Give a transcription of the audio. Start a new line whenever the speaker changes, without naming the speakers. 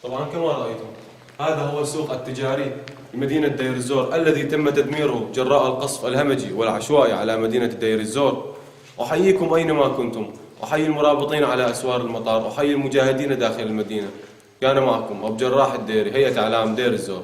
طبعا كما رأيتم هذا هو السوق التجاري لمدينة دير الزور الذي تم تدميره جراء القصف الهمجي والعشوائي على مدينة دير الزور. أحييكم أينما كنتم، أحيي المرابطين على أسوار المطار، أحيي المجاهدين داخل المدينة. كان معكم أبو جراح الديري، هيئة إعلام دير الزور.